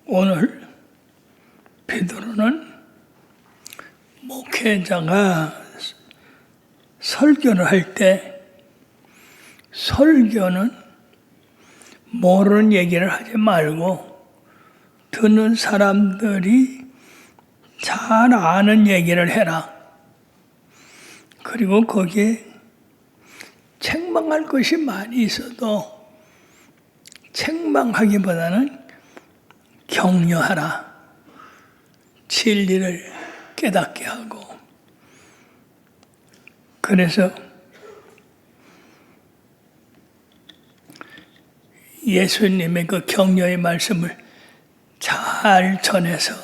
오늘 베드로는 목회자가 설교를 할 때 설교는 모르는 얘기를 하지 말고 듣는 사람들이 잘 아는 얘기를 해라. 그리고 거기에 책망할 것이 많이 있어도 책망하기보다는 격려하라. 진리를 깨닫게 하고. 그래서 예수님의 그 격려의 말씀을 잘 전해서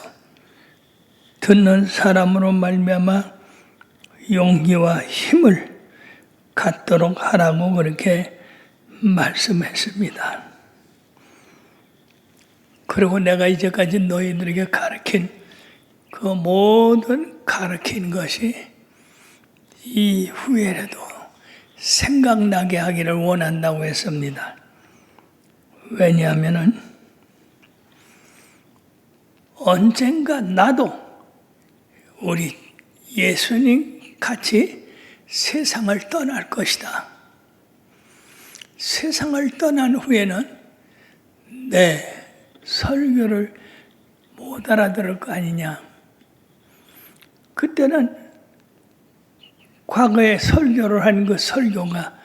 듣는 사람으로 말미암아 용기와 힘을 갖도록 하라고 그렇게 말씀했습니다. 그리고 내가 이제까지 너희들에게 가르친 그 모든 가르친 것이 이후에라도 생각나게 하기를 원한다고 했습니다. 왜냐하면 언젠가 나도 우리 예수님 같이 세상을 떠날 것이다. 세상을 떠난 후에는 내 설교를 못 알아들을 거 아니냐. 그때는 과거에 설교를 한 그 설교가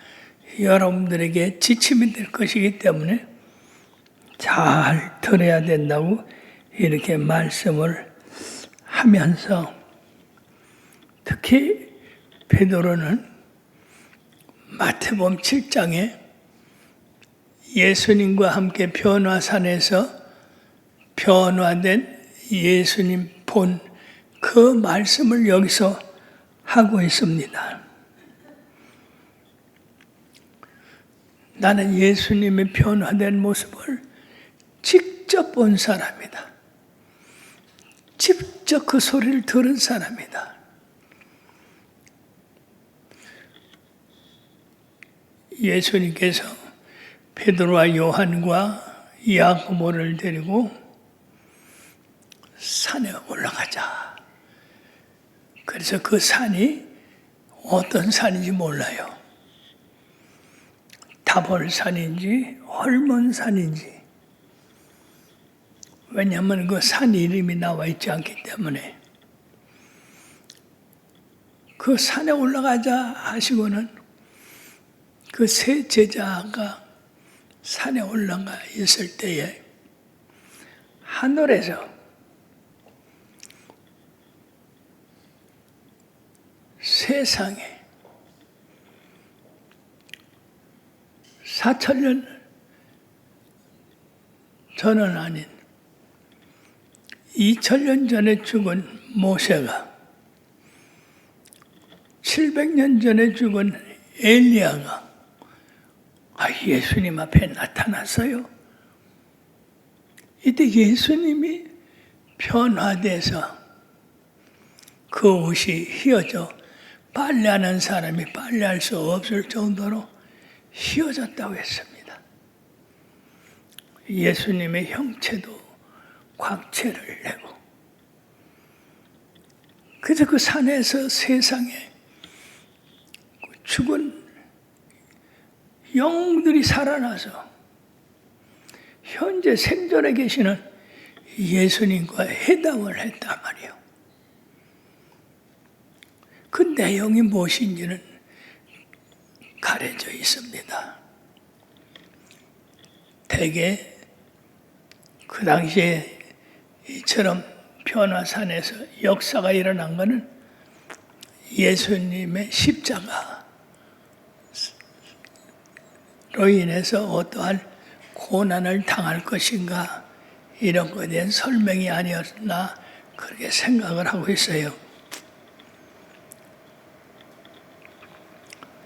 여러분들에게 지침이 될 것이기 때문에 잘 들어야 된다고 이렇게 말씀을 하면서 특히 베드로는 마태복음 7장에 예수님과 함께 변화산에서 변화된 예수님 본 그 말씀을 여기서 하고 있습니다. 나는 예수님의 변화된 모습을 직접 본 사람이다. 직접 그 소리를 들은 사람이다. 예수님께서 베드로와 요한과 야고보를 데리고 산에 올라가자. 그래서 그 산이 어떤 산인지 몰라요. 다볼산인지 헐몬산인지. 왜냐하면 그 산 이름이 나와 있지 않기 때문에. 그 산에 올라가자 하시고는 그 세 제자가 산에 올라가 있을 때에 하늘에서 세상에 4,000년 전은 아닌 2,000년 전에 죽은 모세가 700년 전에 죽은 엘리야가 예수님 앞에 나타났어요. 이때 예수님이 변화돼서 그 옷이 휘어져 빨래하는 사람이 빨래할 수 없을 정도로 휘어졌다고 했습니다. 예수님의 형체도 광채를 내고 그래서 그 산에서 세상에 죽은 영웅들이 살아나서 현재 생존해 계시는 예수님과 회담을 했단 말이에요. 그 내용이 무엇인지는 가려져 있습니다. 대개 그 당시에 이처럼 변화산에서 역사가 일어난 것은 예수님의 십자가로 인해서 어떠한 고난을 당할 것인가 이런 것에 대한 설명이 아니었나 그렇게 생각을 하고 있어요.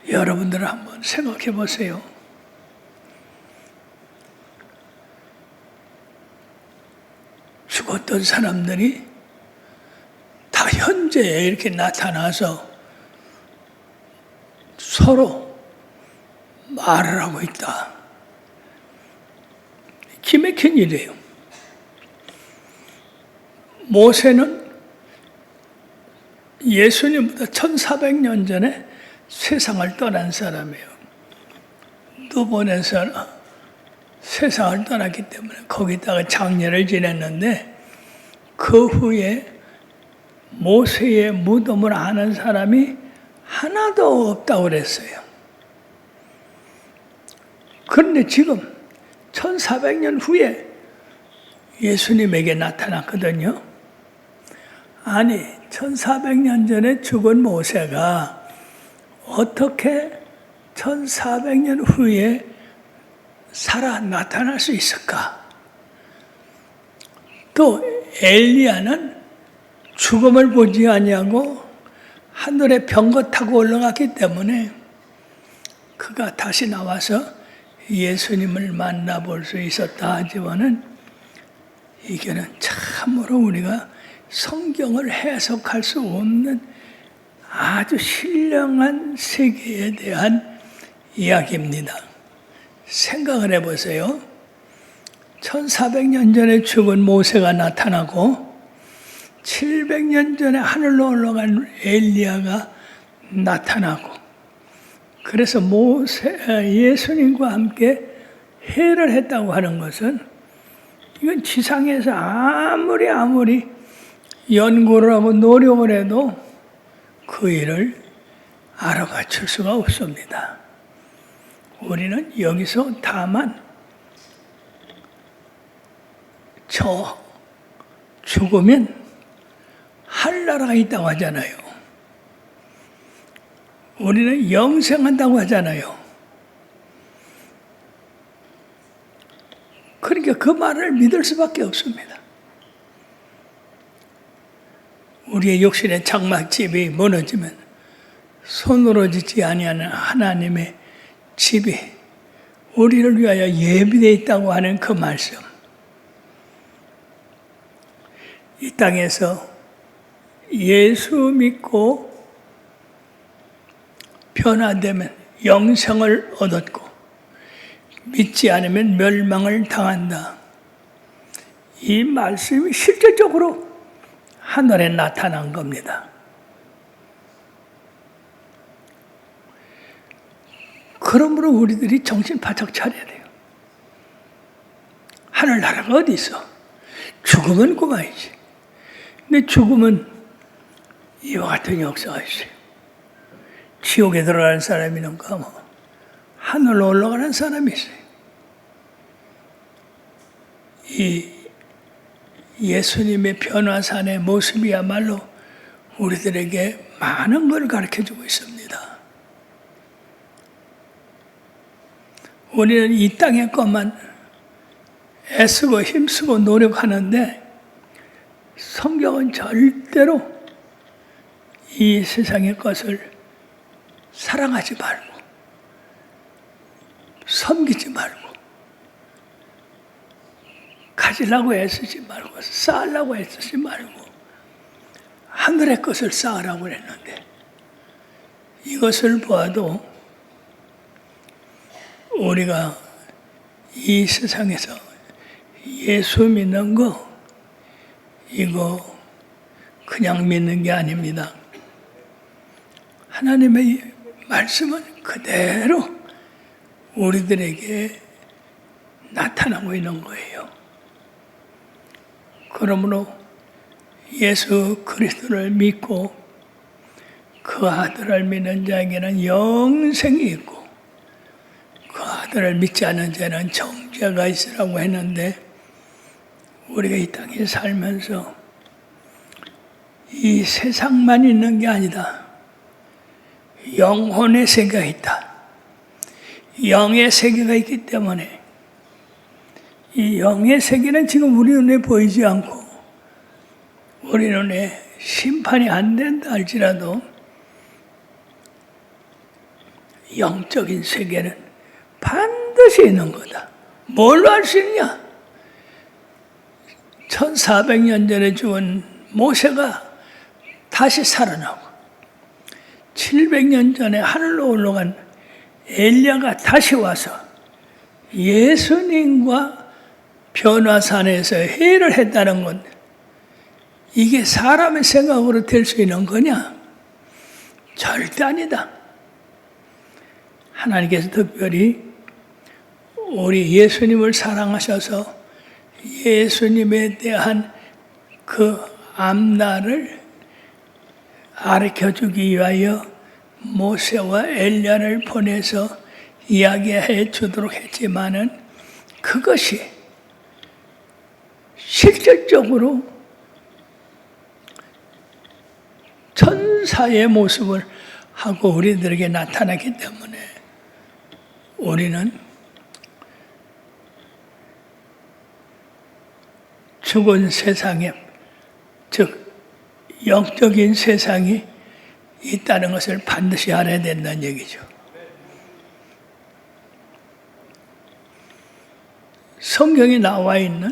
여러분들 한번 생각해 보세요. 죽었던 사람들이 다 현재에 이렇게 나타나서 서로 말을 하고 있다. 기맥힌 일이에요. 모세는 예수님보다 1400년 전에 세상을 떠난 사람이에요. 누본에서 세상을 떠났기 때문에 거기다가 장례를 지냈는데 그 후에 모세의 무덤을 아는 사람이 하나도 없다고 그랬어요. 그런데 지금 1400년 후에 예수님에게 나타났거든요. 아니, 1400년 전에 죽은 모세가 어떻게 1400년 후에 살아 나타날 수 있을까? 또 엘리야는 죽음을 보지 아니하고 하늘에 병거 타고 올라갔기 때문에 그가 다시 나와서 예수님을 만나볼 수 있었다 하지만은 이게는 참으로 우리가 성경을 해석할 수 없는 아주 신령한 세계에 대한 이야기입니다. 생각을 해보세요. 1400년 전에 죽은 모세가 나타나고 700년 전에 하늘로 올라간 엘리야가 나타나고 그래서 예수님과 함께 회를 했다고 하는 것은 이건 지상에서 아무리 연구를 하고 노력을 해도 그 일을 알아맞힐 수가 없습니다. 우리는 여기서 다만 저 죽으면 하늘나라가 있다고 하잖아요. 우리는 영생한다고 하잖아요. 그러니까 그 말을 믿을 수밖에 없습니다. 우리의 육신의 장막집이 무너지면 손으로 짓지 아니하는 하나님의 집이 우리를 위하여 예비되어 있다고 하는 그 말씀. 이 땅에서 예수 믿고 변화되면 영생을 얻었고 믿지 않으면 멸망을 당한다. 이 말씀이 실제적으로 하늘에 나타난 겁니다. 그러므로 우리들이 정신 바짝 차려야 돼요. 하늘나라가 어디 있어? 죽으면 그만이지. 근데 죽으면 이와 같은 역사가 있어요. 지옥에 들어가는 사람이 있는가, 하늘로 올라가는 사람이 있어요. 이 예수님의 변화산의 모습이야말로 우리들에게 많은 걸 가르쳐주고 있습니다. 우리는 이 땅의 것만 애쓰고 힘쓰고 노력하는데 성경은 절대로 이 세상의 것을 사랑하지 말고 섬기지 말고 가지려고 애쓰지 말고 쌓으려고 애쓰지 말고 하늘의 것을 쌓으라고 했는데 이것을 보아도 우리가 이 세상에서 예수 믿는 거 이거 그냥 믿는 게 아닙니다. 하나님의 말씀은 그대로 우리들에게 나타나고 있는 거예요. 그러므로 예수 그리스도를 믿고 그 아들을 믿는 자에게는 영생이 있고 그 아들을 믿지 않는 자는 정죄가 있으라고 했는데 우리가 이 땅에 살면서 이 세상만 있는 게 아니다. 영혼의 세계가 있다. 영의 세계가 있기 때문에 이 영의 세계는 지금 우리 눈에 보이지 않고 우리 눈에 심판이 안 된다 할지라도 영적인 세계는 반드시 있는 거다. 뭘로 알 수 있냐? 1400년 전에 죽은 모세가 다시 살아나고 700년 전에 하늘로 올라간 엘리야가 다시 와서 예수님과 변화산에서 회를 했다는 건 이게 사람의 생각으로 될 수 있는 거냐? 절대 아니다. 하나님께서 특별히 우리 예수님을 사랑하셔서 예수님에 대한 그 앞날을 가르쳐주기 위하여 모세와 엘리야를 보내서 이야기해 주도록 했지만은 그것이 실질적으로 천사의 모습을 하고 우리들에게 나타나기 때문에 우리는 죽은 세상에, 즉 영적인 세상이 있다는 것을 반드시 알아야 된다는 얘기죠. 성경에 나와 있는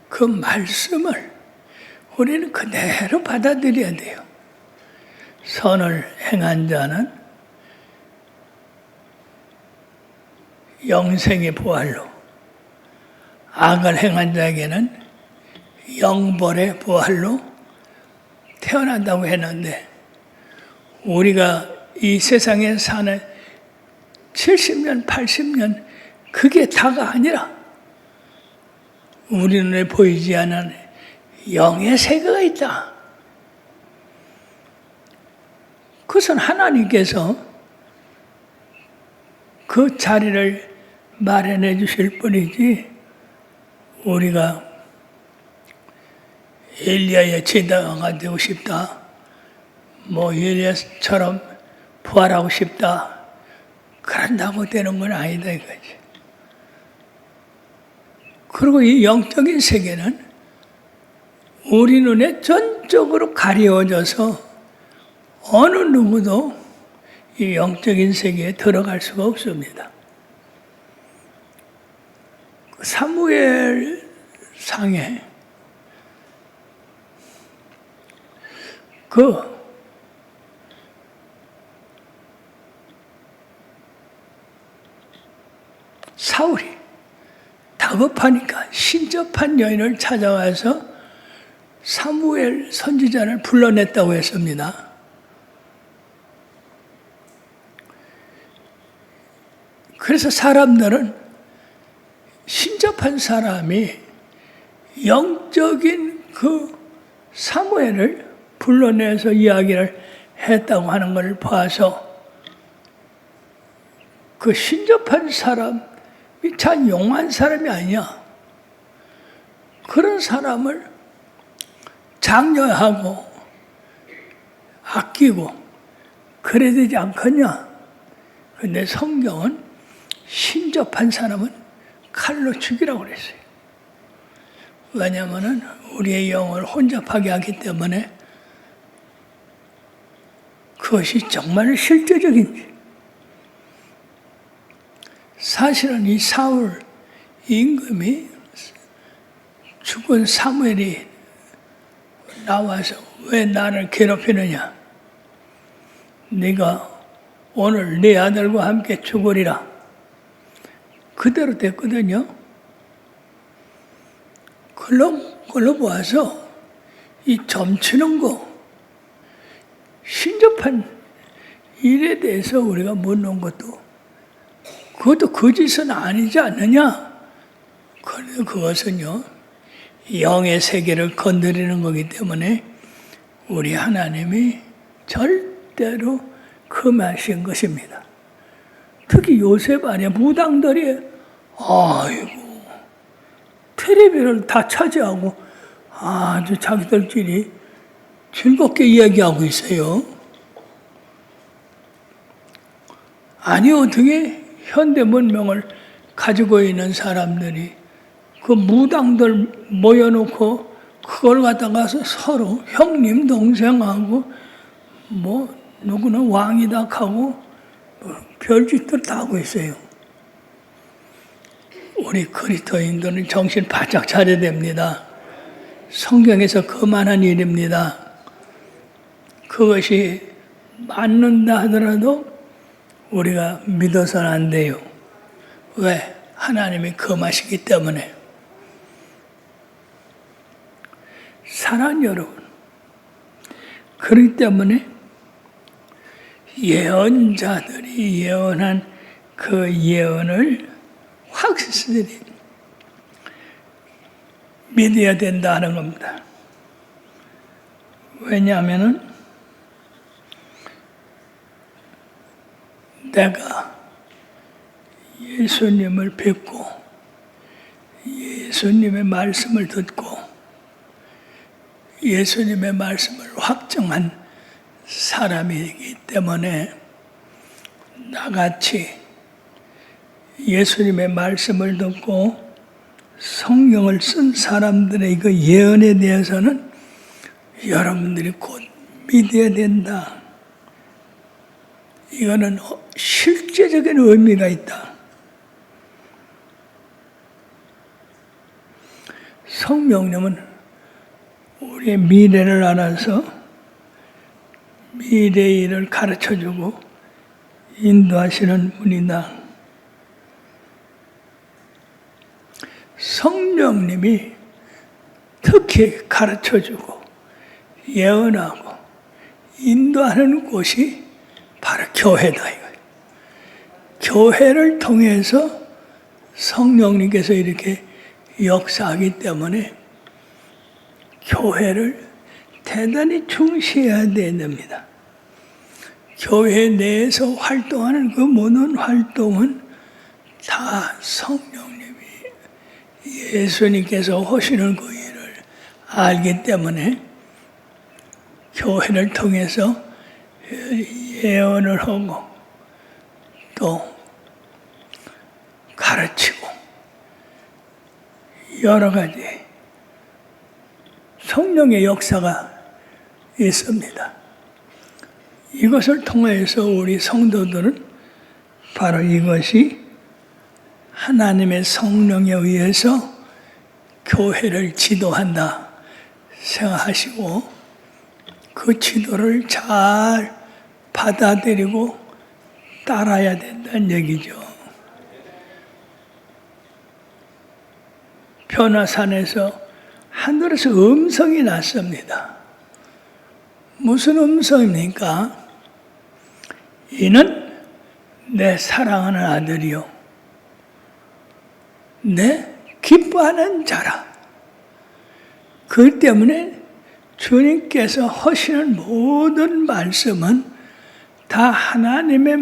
그 말씀을 우리는 그대로 받아들여야 돼요. 선을 행한 자는 영생의 부활로, 악을 행한 자에게는 영벌의 부활로 태어난다고 했는데, 우리가 이 세상에 사는 70년, 80년 그게 다가 아니라 우리 눈에 보이지 않는 영의 세계가 있다. 그것은 하나님께서 그 자리를 마련해 주실 뿐이지, 우리가 엘리야의 제자가 되고 싶다, 뭐 엘리야처럼 부활하고 싶다, 그런다고 되는 건 아니다 이거지. 그리고 이 영적인 세계는 우리 눈에 전적으로 가려워져서 어느 누구도 이 영적인 세계에 들어갈 수가 없습니다. 사무엘 상에 그 사울이 다급하니까 신접한 여인을 찾아와서 사무엘 선지자를 불러냈다고 했습니다. 그래서 사람들은 신접한 사람이 영적인 그 사무엘을 불러내서 이야기를 했다고 하는 걸 봐서 그 신접한 사람이 참 용한 사람이 아니야. 그런 사람을 장려하고 아끼고 그래야 되지 않겠냐. 그런데 성경은 신접한 사람은 칼로 죽이라고 그랬어요. 왜냐하면 우리의 영을 혼잡하게 하기 때문에 그것이 정말 실제적인지. 사실은 이 사울 임금이 죽은 사무엘이 나와서 왜 나를 괴롭히느냐. 네가 오늘 네 아들과 함께 죽으리라. 그대로 됐거든요. 그걸로 보아서 이 점치는 거, 신접한 일에 대해서 우리가 묻는 것도 그것도 거짓은 아니지 않느냐. 그런데 그것은요, 영의 세계를 건드리는 거기 때문에 우리 하나님이 절대로 금하신 것입니다. 특히 요셉 안에 무당들이 아이고 텔레비를 다 차지하고 아주 자기들끼리 즐겁게 이야기하고 있어요. 아니 어떻게 현대 문명을 가지고 있는 사람들이 그 무당들 모여놓고 그걸 갖다가 서로 형님 동생하고 뭐 누구는 왕이다 하고 별짓들 다 하고 있어요. 우리 그리스도인들은 정신 바짝 차려야 됩니다. 성경에서 그만한 일입니다. 그것이 맞는다 하더라도 우리가 믿어서는 안 돼요. 왜? 하나님이 금하시기 때문에. 사랑하는 여러분, 그렇기 때문에 예언자들이 예언한 그 예언을 확실히 믿어야 된다는 겁니다. 왜냐하면 내가 예수님을 뵙고 예수님의 말씀을 듣고 예수님의 말씀을 확정한 사람이기 때문에 나같이 예수님의 말씀을 듣고 성경을 쓴 사람들의 그 예언에 대해서는 여러분들이 곧 믿어야 된다. 이거는 실제적인 의미가 있다. 성령님은 우리의 미래를 알아서 미래의 일을 가르쳐주고 인도하시는 분이다. 성령님이 특히 가르쳐주고 예언하고 인도하는 곳이 바로 교회다. 이거예요. 교회를 통해서 성령님께서 이렇게 역사하기 때문에 교회를 대단히 중시해야 됩니다. 교회 내에서 활동하는 그 모든 활동은 다 성령님이 예수님께서 하시는 그 일을 알기 때문에 교회를 통해서 예언을 하고 또 가르치고 여러 가지 성령의 역사가 있습니다. 이것을 통해서 우리 성도들은 바로 이것이 하나님의 성령에 의해서 교회를 지도한다 생각하시고 그 지도를 잘 받아들이고 따라야 된다는 얘기죠. 변화산에서 하늘에서 음성이 났습니다. 무슨 음성입니까? 이는 내 사랑하는 아들이요 내 기뻐하는 자라. 그 때문에 주님께서 하시는 모든 말씀은 다 하나님의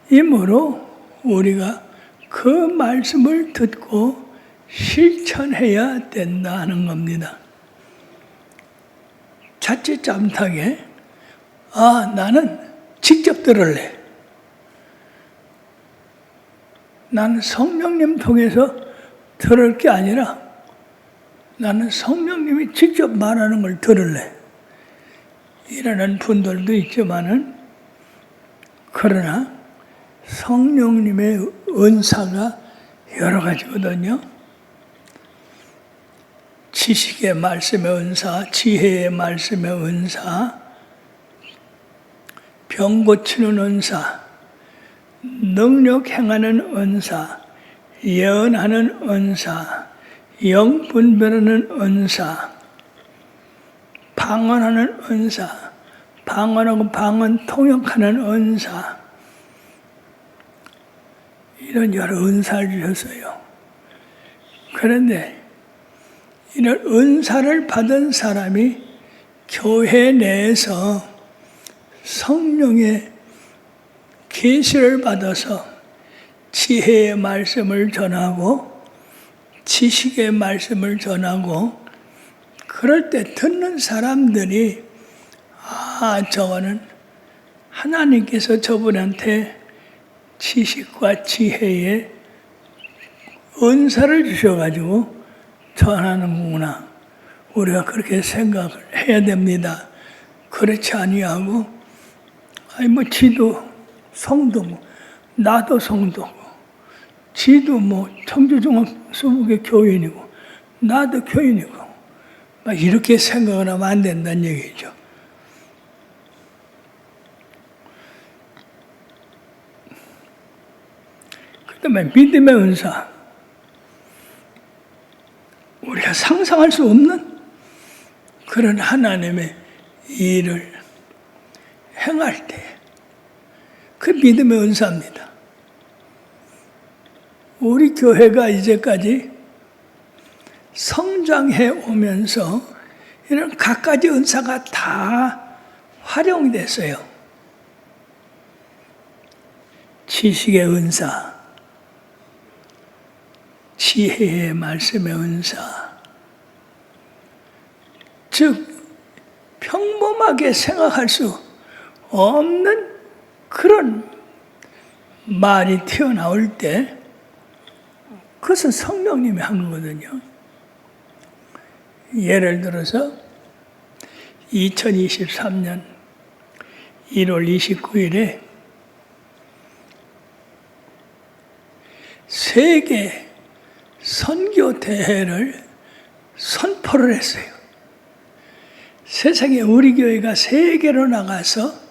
말씀이므로 우리가 그 말씀을 듣고 실천해야 된다는 겁니다. 자칫잘못하게 나는 직접 들을래. 나는 성령님 통해서 들을 게 아니라 나는 성령님이 직접 말하는 걸 들을래. 이러는 분들도 있지만은 그러나 성령님의 은사가 여러 가지거든요. 지식의 말씀의 은사, 지혜의 말씀의 은사, 병 고치는 은사, 능력 행하는 은사, 예언하는 은사, 영 분별하는 은사, 방언하는 은사, 방언하고 방언 통역하는 은사, 이런 여러 은사를 주셨어요. 그런데 이런 은사를 받은 사람이 교회 내에서 성령의 계시를 받아서 지혜의 말씀을 전하고 지식의 말씀을 전하고 그럴 때 듣는 사람들이 저거는 하나님께서 저분한테 지식과 지혜의 은사를 주셔가지고 전하는구나. 우리가 그렇게 생각을 해야 됩니다. 그렇지 아니하고 지도 성도고 나도 성도고 지도 청주종합수북의 교인이고 나도 교인이고 이렇게 생각을 하면 안 된다는 얘기죠. 그 다음에 믿음의 은사. 우리가 상상할 수 없는 그런 하나님의 일을 행할 때 그 믿음의 은사입니다. 우리 교회가 이제까지 성장해 오면서 이런 갖가지 은사가 다 활용됐어요. 지식의 은사, 지혜의 말씀의 은사, 즉 평범하게 생각할 수 없는 그런 말이 튀어나올 때 그것은 성령님이 한 거거든요. 예를 들어서 2023년 1월 29일에 세계 선교 대회를 선포를 했어요. 세상에 우리 교회가 세계로 나가서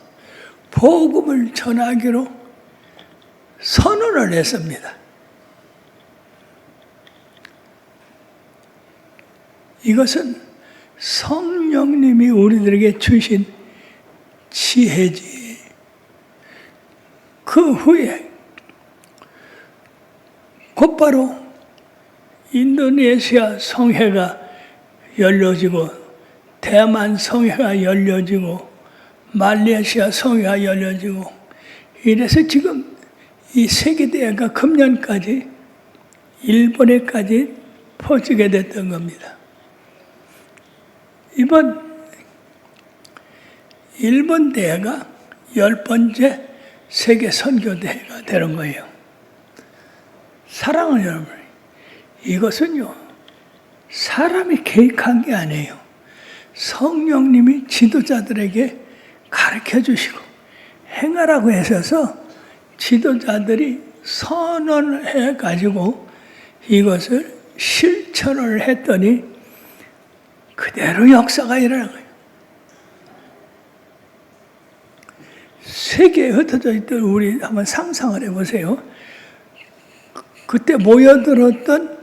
복음을 전하기로 선언을 했습니다. 이것은 성령님이 우리들에게 주신 지혜지. 그 후에 곧바로 인도네시아 성회가 열려지고 대만 성회가 열려지고 말레이시아 성회가 열려지고 이래서 지금 이 세계대회가 금년까지 일본에까지 퍼지게 됐던 겁니다. 이번 일본 대회가 10번째 세계 선교대회가 되는 거예요. 사랑하는 여러분, 이것은요 사람이 계획한 게 아니에요. 성령님이 지도자들에게 가르쳐 주시고 행하라고 하셔서 지도자들이 선언해 가지고 이것을 실천을 했더니 그대로 역사가 일어난 거예요. 세계에 흩어져 있던 우리 한번 상상을 해보세요. 그때 모여들었던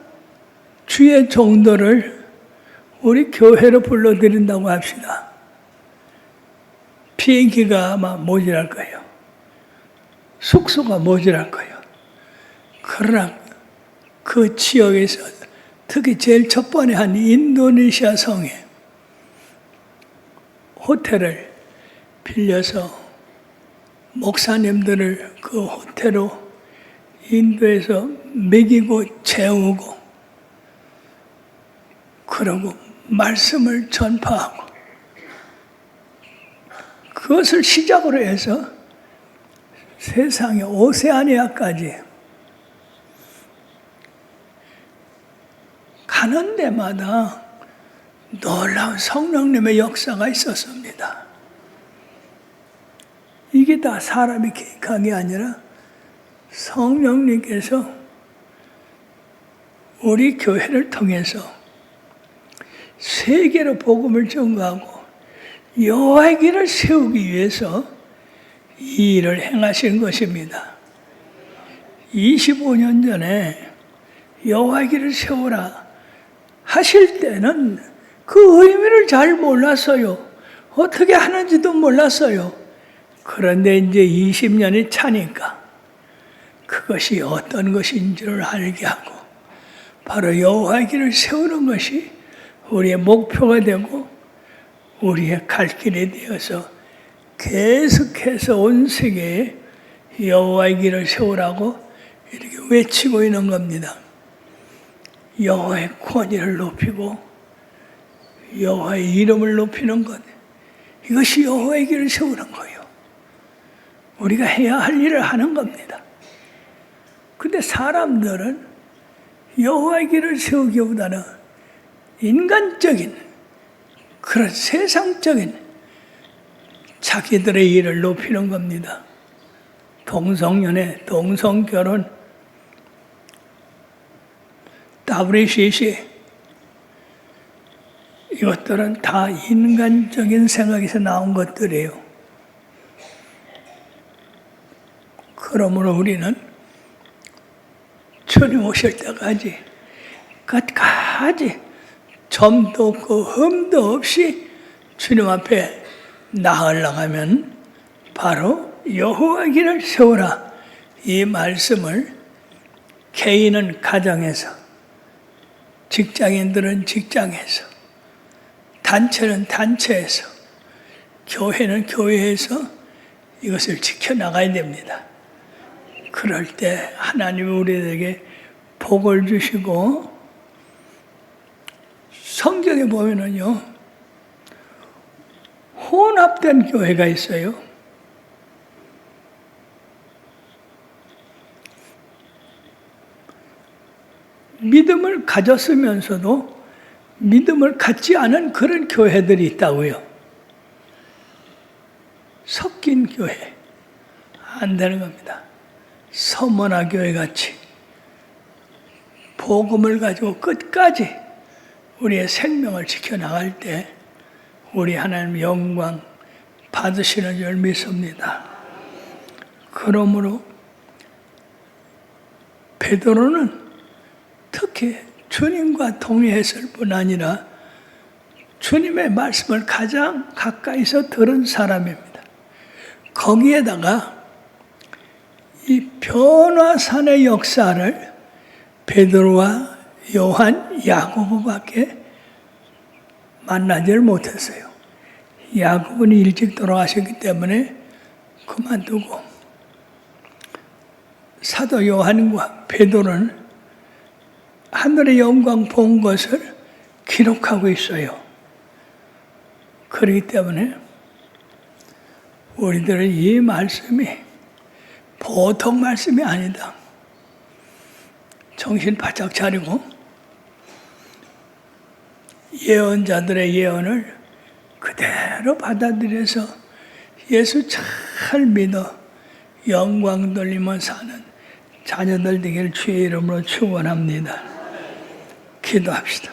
주의 종들을 우리 교회로 불러들인다고 합시다. 비행기가 아마 모자랄 거예요. 숙소가 모자랄 거예요. 그러나 그 지역에서 특히 제일 첫 번에 한 인도네시아 성에 호텔을 빌려서 목사님들을 그 호텔로 인도에서 먹이고 재우고 그러고 말씀을 전파하고 그것을 시작으로 해서 세상의 오세아니아까지 가는 데마다 놀라운 성령님의 역사가 있었습니다. 이게 다 사람이 계획한 게 아니라 성령님께서 우리 교회를 통해서 세계로 복음을 전가하고 여호와의 길을 세우기 위해서 이 일을 행하신 것입니다. 25년 전에 여호와의 길을 세우라 하실 때는 그 의미를 잘 몰랐어요. 어떻게 하는지도 몰랐어요. 그런데 이제 20년이 차니까 그것이 어떤 것인지를 알게 하고 바로 여호와의 길을 세우는 것이 우리의 목표가 되고 우리의 갈 길이 되어서 계속해서 온 세계에 여호와의 길을 세우라고 이렇게 외치고 있는 겁니다. 여호와의 권위를 높이고 여호와의 이름을 높이는 것, 이것이 여호와의 길을 세우는 거예요. 우리가 해야 할 일을 하는 겁니다. 근데 사람들은 여호와의 길을 세우기보다는 인간적인 그런 세상적인 자기들의 일을 높이는 겁니다. 동성연애, 동성결혼, WCC 이것들은 다 인간적인 생각에서 나온 것들이에요. 그러므로 우리는 주님 오실 때까지 끝까지 점도 없고 흠도 없이 주님 앞에 나아가면 바로 여호와 길을 세우라. 이 말씀을 개인은 가정에서, 직장인들은 직장에서, 단체는 단체에서, 교회는 교회에서 이것을 지켜나가야 됩니다. 그럴 때 하나님이 우리에게 복을 주시고, 성경에 보면은요, 혼합된 교회가 있어요. 믿음을 가졌으면서도 믿음을 갖지 않은 그런 교회들이 있다고요. 섞인 교회. 안 되는 겁니다. 서머나 교회 같이 복음을 가지고 끝까지 우리의 생명을 지켜나갈 때 우리 하나님 영광 받으시는 줄 믿습니다. 그러므로 베드로는 특히 주님과 동행했을 뿐 아니라 주님의 말씀을 가장 가까이서 들은 사람입니다. 거기에다가 이 변화산의 역사를 베드로와 요한, 야고보밖에 만나지를 못했어요. 야고보는 일찍 돌아가셨기 때문에 그만두고 사도 요한과 베드로는 하늘의 영광 본 것을 기록하고 있어요. 그렇기 때문에 우리들은 이 말씀이 보통 말씀이 아니다. 정신 바짝 차리고 예언자들의 예언을 그대로 받아들여서 예수 잘 믿어 영광 돌리며 사는 자녀들 되기를 주의 이름으로 축원합니다. 기도합시다.